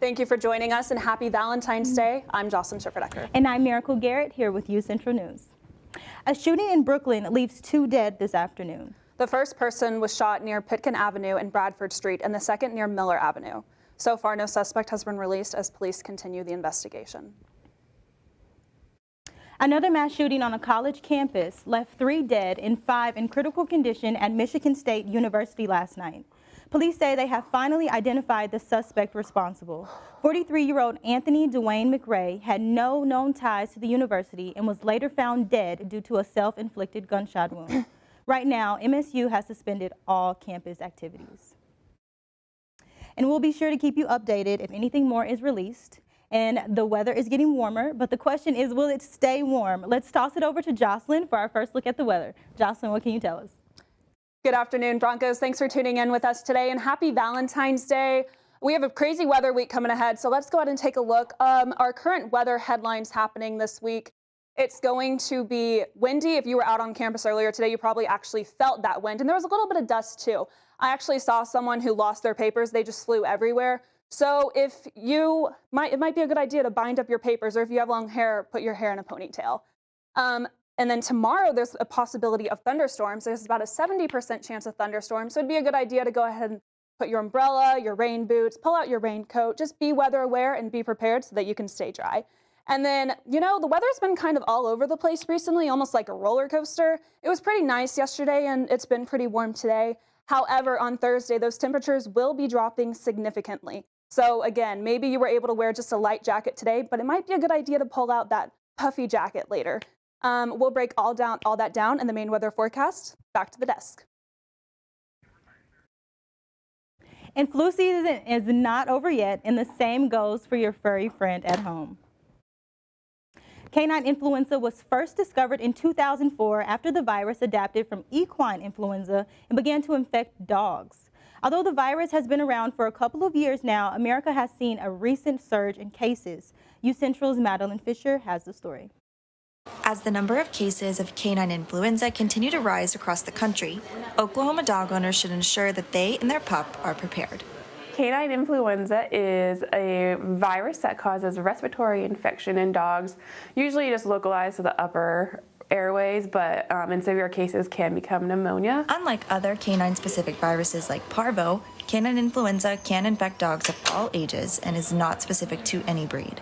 Thank you for joining us and happy Valentine's Day. I'm Jocelyn Schifferdecker. And I'm Miracle Garrett here with UCentral News. A shooting in Brooklyn leaves 2 dead this afternoon. The first person was shot near Pitkin Avenue and Bradford Street and the second near Miller Avenue. So far, no suspect has been released as police continue the investigation. Another mass shooting on a college campus left 3 dead and 5 in critical condition at Michigan State University last night. Police say they have finally identified the suspect responsible. 43-year-old Anthony Dwayne McRae had no known ties to the university and was later found dead due to a self-inflicted gunshot wound. Right now, MSU has suspended all campus activities. And we'll be sure to keep you updated if anything more is released. And the weather is getting warmer, but the question is, will it stay warm? Let's toss it over to Jocelyn for our first look at the weather. Jocelyn, what can you tell us? Good afternoon, Broncos. Thanks for tuning in with us today and happy Valentine's Day. We have a crazy weather week coming ahead, so let's go ahead and take a look. Our current weather headlines happening this week. It's going to be windy. If you were out on campus earlier today, you probably actually felt that wind, and there was a little bit of dust too. I actually saw someone who lost their papers. They just flew everywhere. So it might be a good idea to bind up your papers, or if you have long hair, put your hair in a ponytail. And then tomorrow, there's a possibility of thunderstorms. There's about a 70% chance of thunderstorms. So it'd be a good idea to go ahead and put your umbrella, your rain boots, pull out your raincoat, just be weather aware and be prepared so that you can stay dry. And then, the weather's been kind of all over the place recently, almost like a roller coaster. It was pretty nice yesterday and it's been pretty warm today. However, on Thursday, those temperatures will be dropping significantly. So again, maybe you were able to wear just a light jacket today, but it might be a good idea to pull out that puffy jacket later. We'll break all that down in the main weather forecast. Back to the desk. And flu season is not over yet, and the same goes for your furry friend at home. Canine influenza was first discovered in 2004 after the virus adapted from equine influenza and began to infect dogs. Although the virus has been around for a couple of years now, America has seen a recent surge in cases. UCentral's Madeline Fisher has the story. As the number of cases of canine influenza continue to rise across the country, Oklahoma dog owners should ensure that they and their pup are prepared. Canine influenza is a virus that causes respiratory infection in dogs, usually just localized to the upper airways, but in severe cases can become pneumonia. Unlike other canine-specific viruses like parvo, canine influenza can infect dogs of all ages and is not specific to any breed.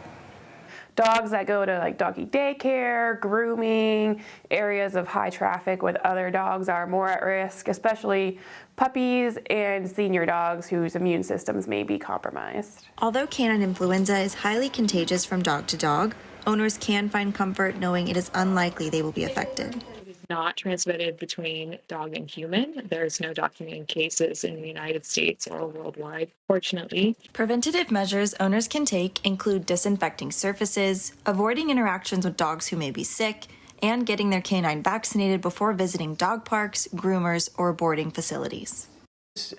Dogs that go to doggy daycare, grooming, areas of high traffic with other dogs are more at risk, especially puppies and senior dogs whose immune systems may be compromised. Although canine influenza is highly contagious from dog to dog, owners can find comfort knowing it is unlikely they will be affected. Not transmitted between dog and human. There's no documented cases in the United States or worldwide, fortunately. Preventative measures owners can take include disinfecting surfaces, avoiding interactions with dogs who may be sick, and getting their canine vaccinated before visiting dog parks, groomers, or boarding facilities. It's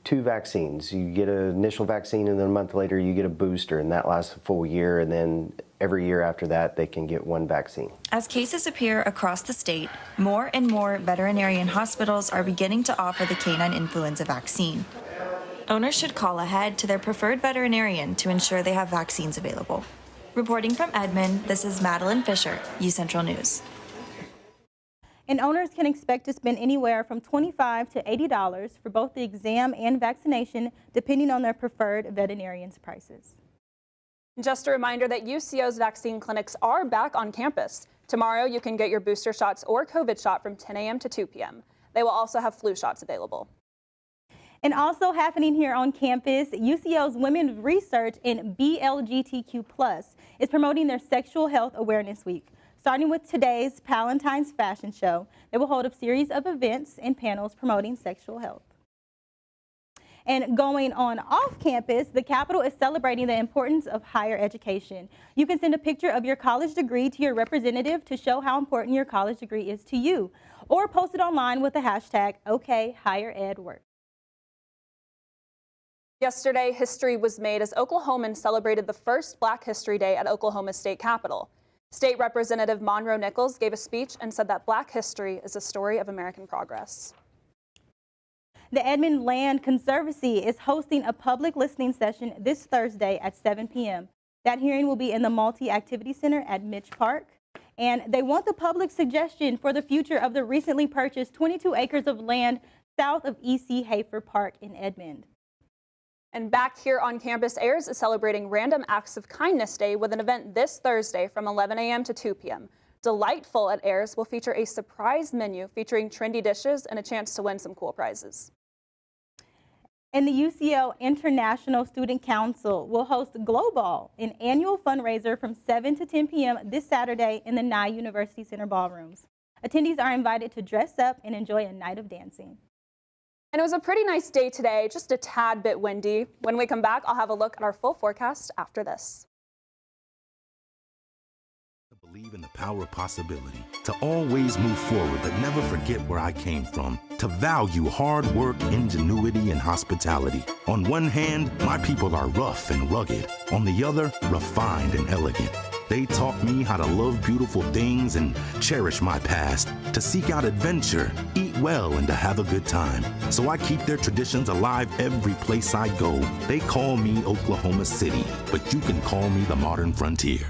2 vaccines. You get an initial vaccine and then a month later you get a booster, and that lasts a full year, and then every year after that they can get 1 vaccine. As cases appear across the state, more and more veterinarian hospitals are beginning to offer the canine influenza vaccine. Owners should call ahead to their preferred veterinarian to ensure they have vaccines available. Reporting from Edmond, this is Madeline Fisher, UCentral News. And owners can expect to spend anywhere from $25 to $80 for both the exam and vaccination, depending on their preferred veterinarian's prices. Just a reminder that UCO's vaccine clinics are back on campus. Tomorrow, you can get your booster shots or COVID shot from 10 a.m. to 2 p.m. They will also have flu shots available. And also happening here on campus, UCO's Women's Research in BLGTQ+ is promoting their Sexual Health Awareness Week. Starting with today's Palentine's fashion show, they will hold a series of events and panels promoting sexual health. And going on off campus, the Capitol is celebrating the importance of higher education. You can send a picture of your college degree to your representative to show how important your college degree is to you, or post it online with the hashtag OKHigherEdWork. Yesterday, history was made as Oklahomans celebrated the first Black History Day at Oklahoma State Capitol. State Representative Monroe Nichols gave a speech and said that Black history is a story of American progress. The Edmond Land Conservancy is hosting a public listening session this Thursday at 7 p.m. That hearing will be in the Multi-Activity Center at Mitch Park. And they want the public's suggestion for the future of the recently purchased 22 acres of land south of E.C. Hafer Park in Edmond. And back here on campus, AIRS is celebrating Random Acts of Kindness Day with an event this Thursday from 11 a.m. to 2 p.m. Delightful at AIRS will feature a surprise menu featuring trendy dishes and a chance to win some cool prizes. And the UCL International Student Council will host Glow Ball, an annual fundraiser from 7 to 10 p.m. this Saturday in the Nye University Center ballrooms. Attendees are invited to dress up and enjoy a night of dancing. And it was a pretty nice day today, just a tad bit windy. When we come back, I'll have a look at our full forecast after this. Believe in the power of possibility, to always move forward but never forget where I came from, to value hard work, ingenuity, and hospitality. On one hand, my people are rough and rugged. On the other, refined and elegant. They taught me how to love beautiful things and cherish my past, to seek out adventure, eat well, and to have a good time. So I keep their traditions alive every place I go. They call me Oklahoma City, but you can call me the modern frontier.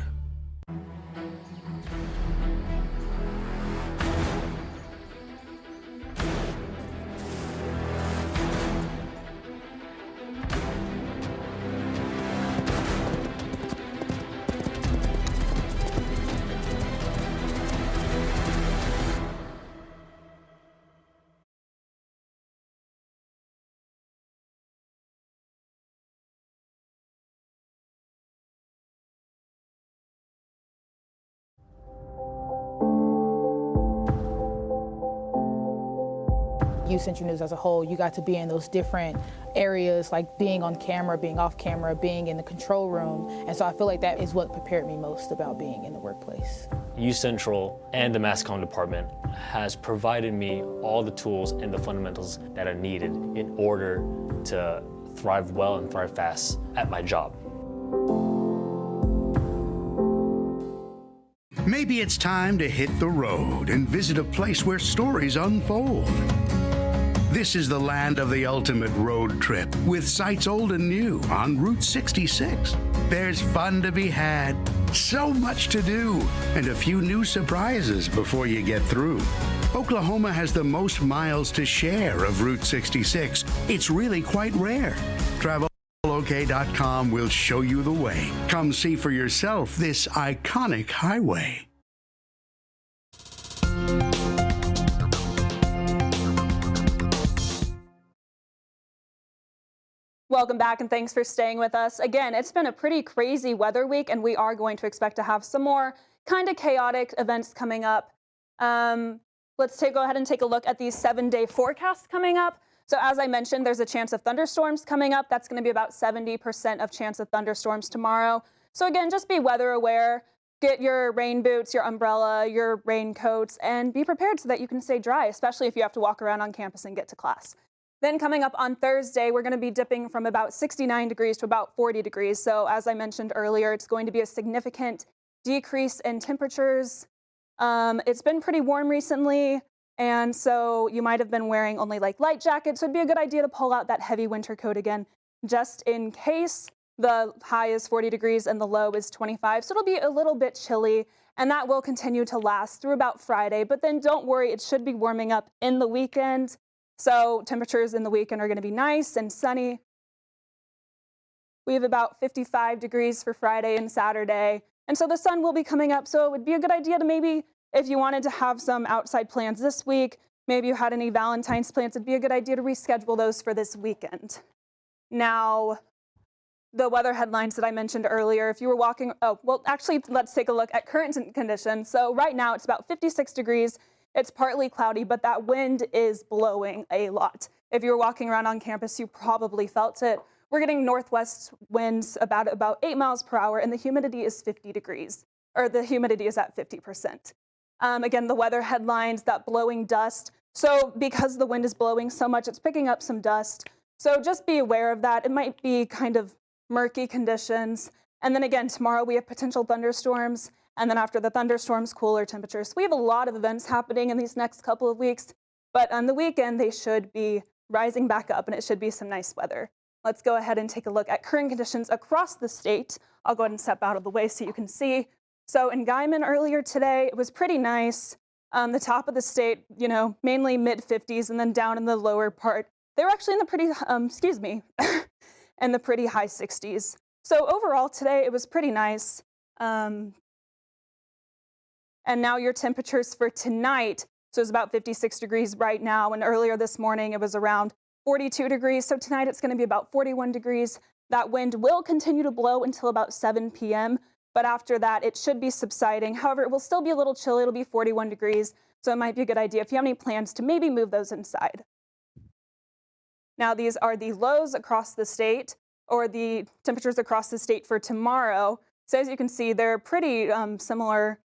UCentral News as a whole, you got to be in those different areas, like being on camera, being off camera, being in the control room. And so I feel like that is what prepared me most about being in the workplace. UCentral and the Mass Comm department has provided me all the tools and the fundamentals that are needed in order to thrive well and thrive fast at my job. Maybe it's time to hit the road and visit a place where stories unfold. This is the land of the ultimate road trip, with sights old and new on Route 66. There's fun to be had, so much to do, and a few new surprises before you get through. Oklahoma has the most miles to share of Route 66. It's really quite rare. TravelOK.com will show you the way. Come see for yourself this iconic highway. Welcome back and thanks for staying with us. Again, it's been a pretty crazy weather week and we are going to expect to have some more kind of chaotic events coming up. Let's go ahead and take a look at these 7-day forecasts coming up. So as I mentioned, there's a chance of thunderstorms coming up. That's going to be about 70% of chance of thunderstorms tomorrow. So again, just be weather aware. Get your rain boots, your umbrella, your raincoats, and be prepared so that you can stay dry, especially if you have to walk around on campus and get to class. Then coming up on Thursday, we're going to be dipping from about 69 degrees to about 40 degrees. So as I mentioned earlier, it's going to be a significant decrease in temperatures. It's been pretty warm recently, and so you might have been wearing only like light jackets. So it'd be a good idea to pull out that heavy winter coat again, just in case. The high is 40 degrees and the low is 25. So it'll be a little bit chilly, and that will continue to last through about Friday. But then don't worry, it should be warming up in the weekend. So temperatures in the weekend are going to be nice and sunny. We have about 55 degrees for Friday and Saturday. And so the sun will be coming up. So it would be a good idea to maybe, if you wanted to have some outside plans this week, maybe you had any Valentine's plans, it'd be a good idea to reschedule those for this weekend. Now, the weather headlines that I mentioned earlier, if you were walking, actually, let's take a look at current conditions. So right now it's about 56 degrees. It's partly cloudy, but that wind is blowing a lot. If you were walking around on campus, you probably felt it. We're getting northwest winds about 8 miles per hour, and the humidity is 50 degrees, or the humidity is at 50%. Again, the weather headlines, that blowing dust. So because the wind is blowing so much, it's picking up some dust. So just be aware of that. It might be kind of murky conditions. And then again, tomorrow we have potential thunderstorms. And then after the thunderstorms, cooler temperatures. We have a lot of events happening in these next couple of weeks, but on the weekend, they should be rising back up, and it should be some nice weather. Let's go ahead and take a look at current conditions across the state. I'll go ahead and step out of the way so you can see. So in Guyman earlier today, it was pretty nice. The top of the state, mainly mid 50s, and then down in the lower part, they were actually in the pretty, in the pretty high 60s. So overall today, it was pretty nice. And now your temperatures for tonight. So it's about 56 degrees right now, and earlier this morning it was around 42 degrees. So tonight it's going to be about 41 degrees. That wind will continue to blow until about 7 p.m., but after that it should be subsiding. However, it will still be a little chilly. It'll be 41 degrees, so it might be a good idea if you have any plans to maybe move those inside. Now these are the lows across the state, or the temperatures across the state for tomorrow. So as you can see, they're pretty similar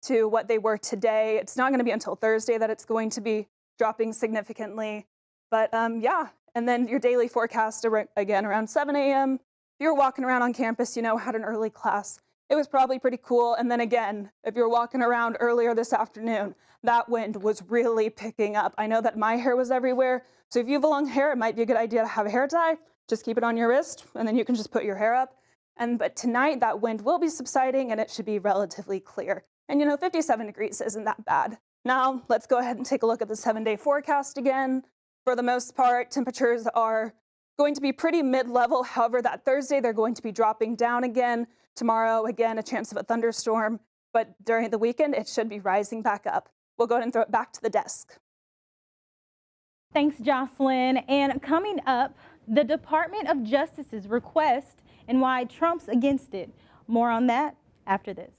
to what they were today. It's not going to be until Thursday that it's going to be dropping significantly. But yeah, and then your daily forecast, again, around 7 a.m. If you were walking around on campus, had an early class, it was probably pretty cool. And then again, if you're walking around earlier this afternoon, that wind was really picking up. I know that my hair was everywhere. So if you have long hair, it might be a good idea to have a hair tie. Just keep it on your wrist, and then you can just put your hair up. But tonight, that wind will be subsiding, and it should be relatively clear. And 57 degrees isn't that bad. Now, let's go ahead and take a look at the 7-day forecast again. For the most part, temperatures are going to be pretty mid-level. However, that Thursday, they're going to be dropping down again. Tomorrow, again, a chance of a thunderstorm. But during the weekend, it should be rising back up. We'll go ahead and throw it back to the desk. Thanks, Jocelyn. And coming up, the Department of Justice's request and why Trump's against it. More on that after this.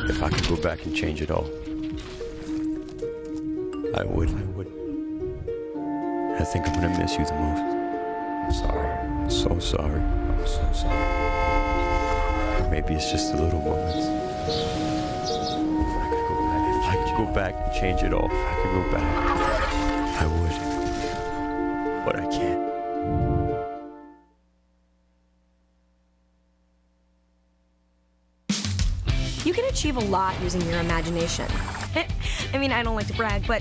If I could go back and change it all, I would. I think I'm gonna miss you the most. I'm sorry. I'm so sorry. I'm so sorry. Maybe it's just the little moments. If I could go back and change it all, if I could go back, I would. But I can't. You can achieve a lot using your imagination. I mean, I don't like to brag, but...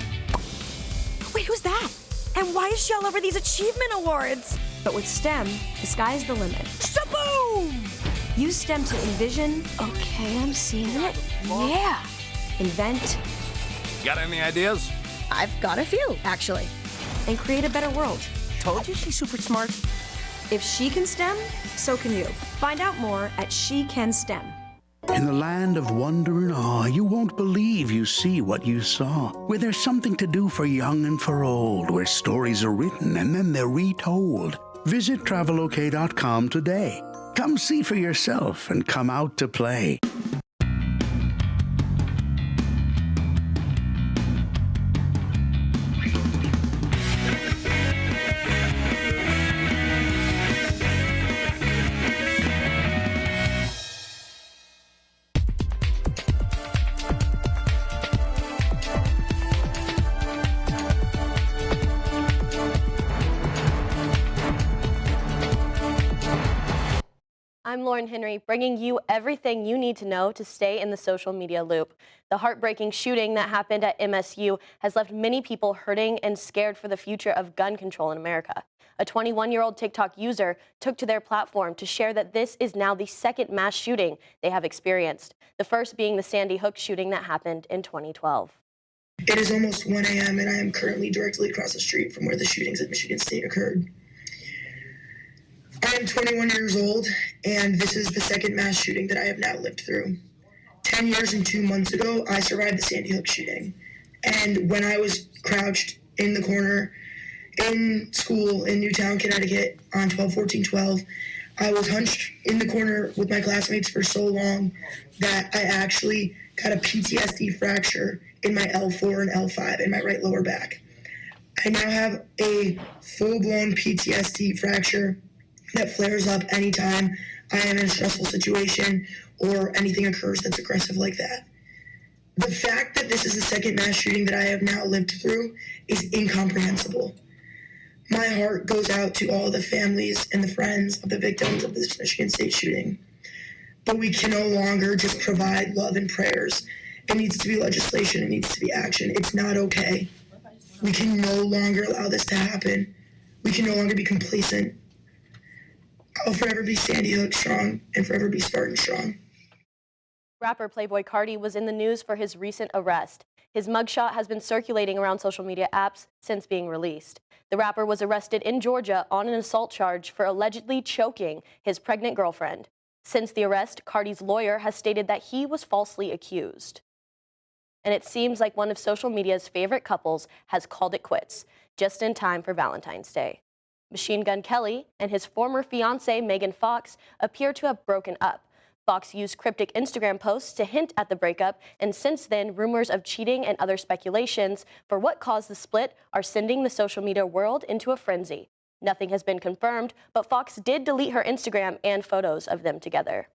Wait, who's that? And why is she all over these achievement awards? But with STEM, the sky's the limit. Shaboom! Use STEM to envision... Okay, I'm seeing it. Yeah. Invent... Got any ideas? I've got a few, actually. And create a better world. Told you she's super smart. If she can STEM, so can you. Find out more at SheCanSTEM. In the land of wonder and awe, you won't believe you see what you saw. Where there's something to do for young and for old, where stories are written and then they're retold. Visit travelok.com today. Come see for yourself and come out to play. I'm Lauren Henry, bringing you everything you need to know to stay in the social media loop. The heartbreaking shooting that happened at MSU has left many people hurting and scared for the future of gun control in America. A 21-year-old TikTok user took to their platform to share that this is now the second mass shooting they have experienced, the first being the Sandy Hook shooting that happened in 2012. It is almost 1 a.m. and I am currently directly across the street from where the shootings at Michigan State occurred. I am 21 years old, and this is the second mass shooting that I have now lived through. 10 years and 2 months ago, I survived the Sandy Hook shooting. And when I was crouched in the corner in school in Newtown, Connecticut on 12/14/12, I was hunched in the corner with my classmates for so long that I actually got a PTSD fracture in my L4 and L5 in my right lower back. I now have a full-blown PTSD fracture that flares up anytime I am in a stressful situation or anything occurs that's aggressive like that. The fact that this is the second mass shooting that I have now lived through is incomprehensible. My heart goes out to all the families and the friends of the victims of this Michigan State shooting. But we can no longer just provide love and prayers. It needs to be legislation. It needs to be action. It's not okay. We can no longer allow this to happen. We can no longer be complacent. I'll forever be Sandy Hook strong and forever be Spartan strong. Rapper Playboi Carti was in the news for his recent arrest. His mugshot has been circulating around social media apps since being released. The rapper was arrested in Georgia on an assault charge for allegedly choking his pregnant girlfriend. Since the arrest, Carti's lawyer has stated that he was falsely accused. And it seems like one of social media's favorite couples has called it quits, just in time for Valentine's Day. Machine Gun Kelly and his former fiancée Megan Fox appear to have broken up. Fox used cryptic Instagram posts to hint at the breakup, and since then, rumors of cheating and other speculations for what caused the split are sending the social media world into a frenzy. Nothing has been confirmed, but Fox did delete her Instagram and photos of them together.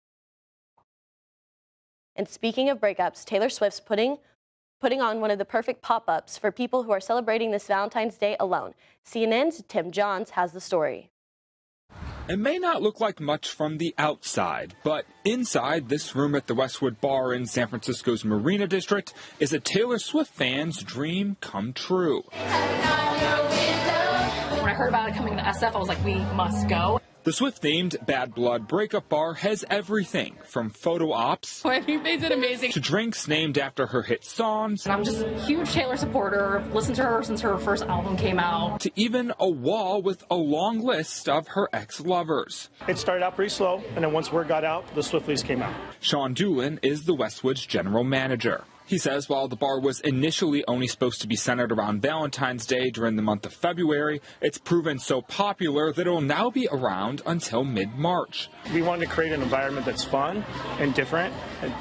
And speaking of breakups, Taylor Swift's putting on one of the perfect pop-ups for people who are celebrating this Valentine's Day alone. CNN's Tim Johns has the story. It may not look like much from the outside, but inside this room at the Westwood Bar in San Francisco's Marina District is a Taylor Swift fan's dream come true. When I heard about it coming to SF, I was like, we must go. The Swift-themed Bad Blood breakup bar has everything from photo ops I think they did amazing. to drinks named after her hit songs. And I'm just a huge Taylor supporter, listened to her since her first album came out. To even a wall with a long list of her ex-lovers. It started out pretty slow, and then once word got out, the Swifties came out. Sean Doolin is the Westwood's general manager. He says while the bar was initially only supposed to be centered around Valentine's Day during the month of February, it's proven so popular that it will now be around until mid-March. We wanted to create an environment that's fun and different, and,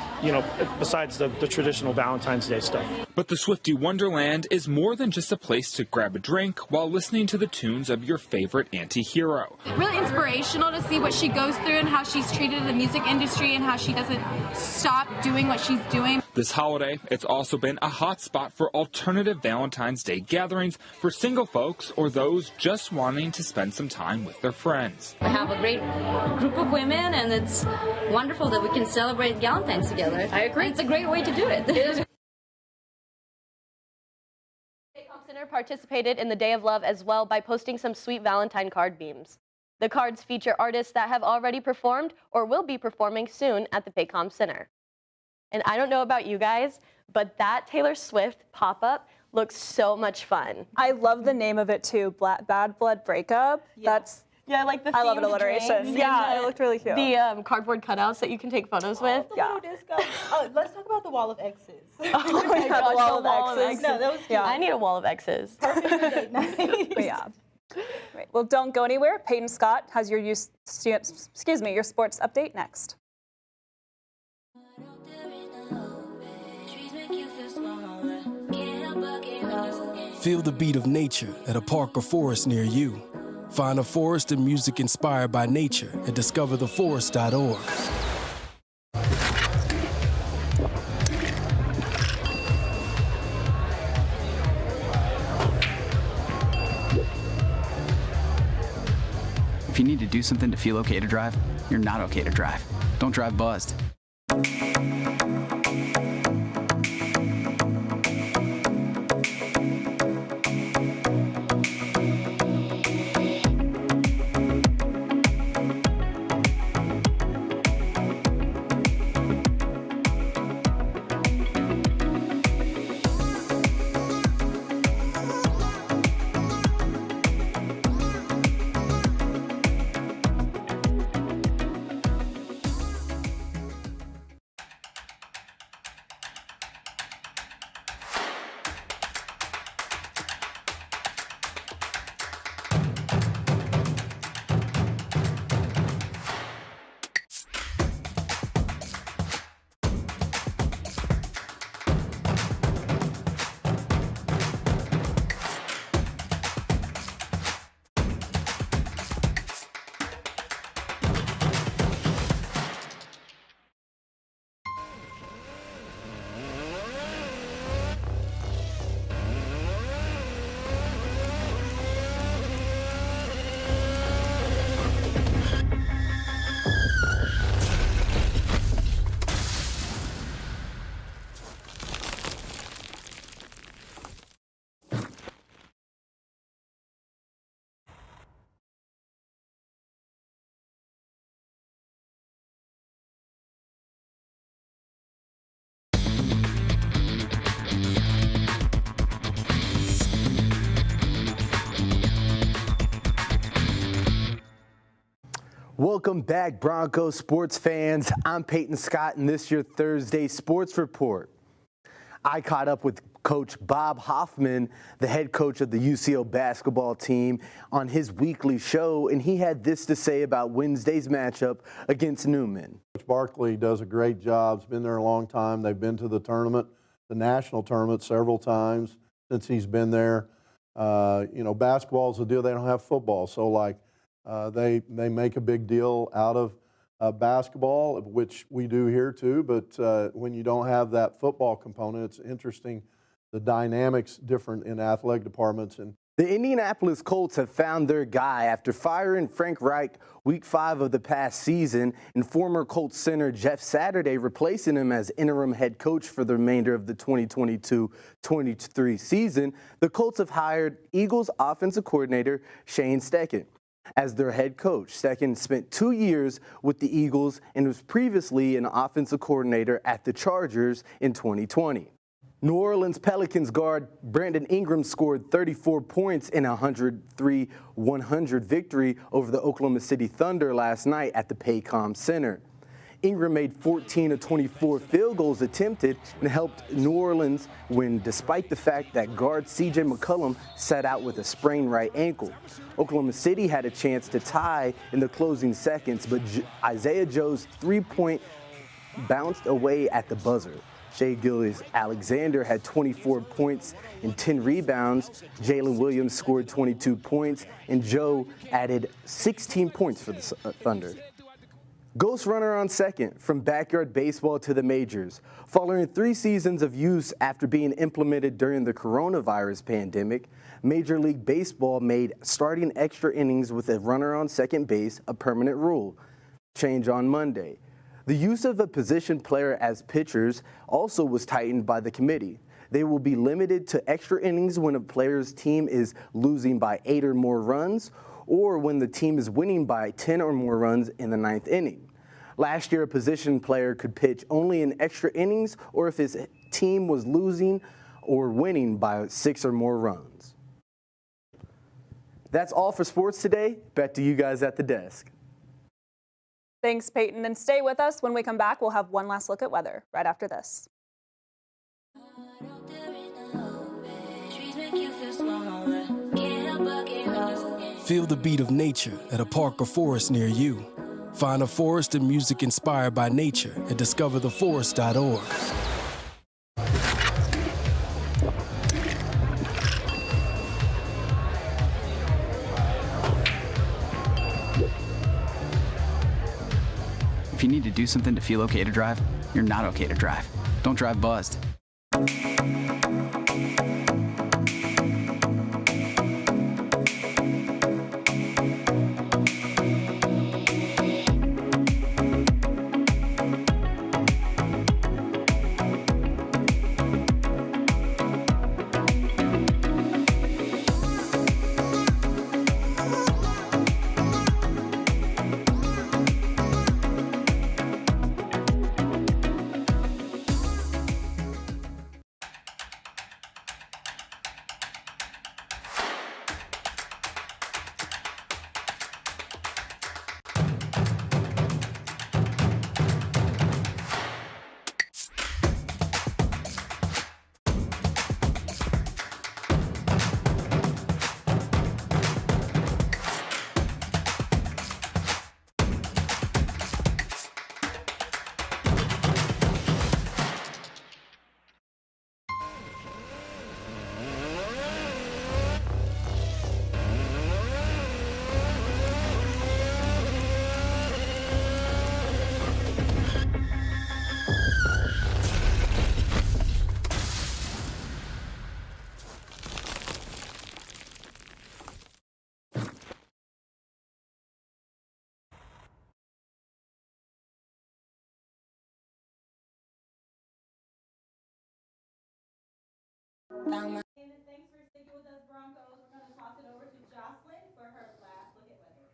besides the traditional Valentine's Day stuff. But the Swiftie Wonderland is more than just a place to grab a drink while listening to the tunes of your favorite anti-hero. Really inspirational to see what she goes through and how she's treated in the music industry and how she doesn't stop doing what she's doing. This holiday, it's also been a hot spot for alternative Valentine's Day gatherings for single folks or those just wanting to spend some time with their friends. We have a great group of women, and it's wonderful that we can celebrate Valentine's together. I agree. It's a great way to do it. Center participated in the Day of Love as well by posting some sweet Valentine card beams. The cards feature artists that have already performed or will be performing soon at the Paycom Center. And I don't know about you guys, but that Taylor Swift pop-up looks so much fun. I love the name of it too, Bad Blood Breakup. Yeah. I like the I love an alliteration. Yeah, it looked really cute. The cardboard cutouts that you can take photos with. Yeah. Let's talk about the wall of X's. Oh my gosh, the wall of X's. No, that was cute. Yeah. I need a wall of X's. Perfect for date night. But yeah. Right. Well, don't go anywhere. Peyton Scott has your your sports update next. Feel the beat of nature at a park or forest near you. Find a forest and music inspired by nature at discovertheforest.org. If you need to do something to feel okay to drive, you're not okay to drive. Don't drive buzzed. Welcome back, Broncos sports fans. I'm Peyton Scott, and this is your Thursday Sports Report. I caught up with Coach Bob Hoffman, the head coach of the UCO basketball team, on his weekly show, and he had this to say about Wednesday's matchup against Newman. Coach Barkley does a great job. He's been there a long time. They've been to the tournament, the national tournament, several times since he's been there. Basketball is a deal. They don't have football, so they make a big deal out of basketball, which we do here too. But when you don't have that football component, it's interesting. The dynamics different in athletic departments. And the Indianapolis Colts have found their guy after firing Frank Reich Week 5 of the past season, and former Colts center Jeff Saturday replacing him as interim head coach for the remainder of the 2022-23 season. The Colts have hired Eagles offensive coordinator Shane Steichen as their head coach. Steichen spent 2 years with the Eagles and was previously an offensive coordinator at the Chargers in 2020. New Orleans Pelicans guard Brandon Ingram scored 34 points in a 103-100 victory over the Oklahoma City Thunder last night at the Paycom Center. Ingram made 14 of 24 field goals attempted and helped New Orleans win despite the fact that guard C.J. McCollum sat out with a sprained right ankle. Oklahoma City had a chance to tie in the closing seconds, but Isaiah Joe's three-point bounced away at the buzzer. Shai Gilgeous-Alexander had 24 points and 10 rebounds. Jalen Williams scored 22 points, and Joe added 16 points for the Thunder. Ghost runner on second, from backyard baseball to the majors. Following 3 seasons of use after being implemented during the coronavirus pandemic, Major League Baseball made starting extra innings with a runner on second base a permanent rule. Change on Monday. The use of a position player as pitchers also was tightened by the committee. They will be limited to extra innings when a player's team is losing by 8 or more runs, or when the team is winning by 10 or more runs in the 9th inning. Last year, a position player could pitch only in extra innings or if his team was losing or winning by 6 or more runs. That's all for sports today. Back to you guys at the desk. Thanks, Peyton. And stay with us. When we come back, we'll have one last look at weather right after this. Feel the beat of nature at a park or forest near you. Find a forest and music inspired by nature at discovertheforest.org. If you need to do something to feel okay to drive, you're not okay to drive. Don't drive buzzed. Thanks for sticking with us, Broncos. We're going to toss it over to Jocelyn for her last look at weather.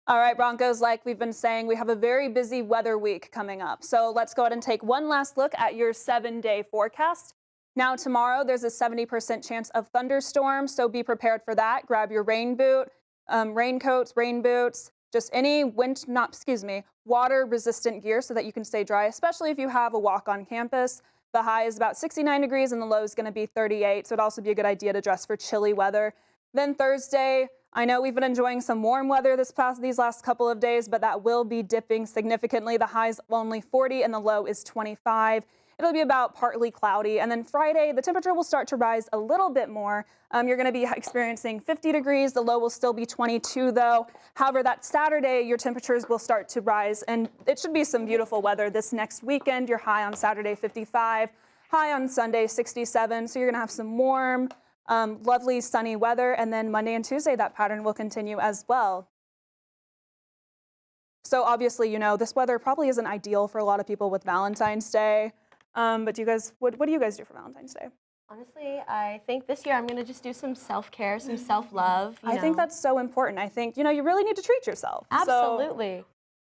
All right, Broncos, like we've been saying, we have a very busy weather week coming up. So let's go ahead and take one last look at your 7-day forecast. Now, tomorrow, there's a 70% chance of thunderstorms, so be prepared for that. Grab your rain boot. raincoats, rain boots, just any water-resistant gear so that you can stay dry, especially if you have a walk on campus. The high is about 69 degrees and the low is going to be 38, so it'd also be a good idea to dress for chilly weather. Then Thursday, I know we've been enjoying some warm weather these last couple of days, but that will be dipping significantly. The high's only 40 and the low is 25. It'll be about partly cloudy. And then Friday, the temperature will start to rise a little bit more. You're going to be experiencing 50 degrees. The low will still be 22 though. However, that Saturday, your temperatures will start to rise and it should be some beautiful weather this next weekend. Your high on Saturday, 55, high on Sunday, 67. So you're going to have some warm, lovely sunny weather. And then Monday and Tuesday, that pattern will continue as well. So obviously, this weather probably isn't ideal for a lot of people with Valentine's Day. But do you guys, what do you guys do for Valentine's Day? Honestly, I think this year I'm going to just do some self-care, some self-love. I think that's so important. I think, you really need to treat yourself. Absolutely.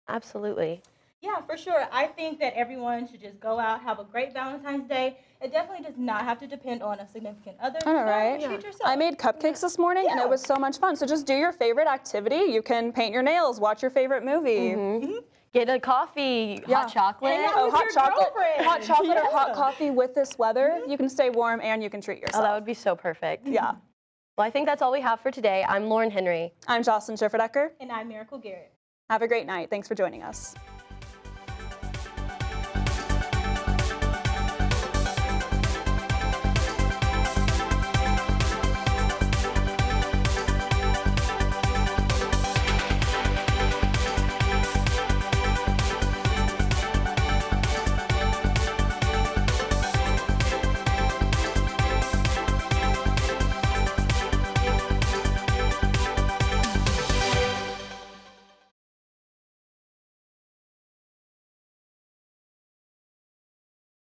Absolutely. Yeah, for sure. I think that everyone should just go out, have a great Valentine's Day. It definitely does not have to depend on a significant other. I know, right? Treat yourself. I made cupcakes this morning and it was so much fun. So just do your favorite activity. You can paint your nails, watch your favorite movie. Get a coffee, hot chocolate. Hot chocolate or hot coffee with this weather. You can stay warm and you can treat yourself. Oh, that would be so perfect. Yeah. Well, I think that's all we have for today. I'm Lauren Henry. I'm Jocelyn Schifferdecker. And I'm Miracle Garrett. Have a great night. Thanks for joining us.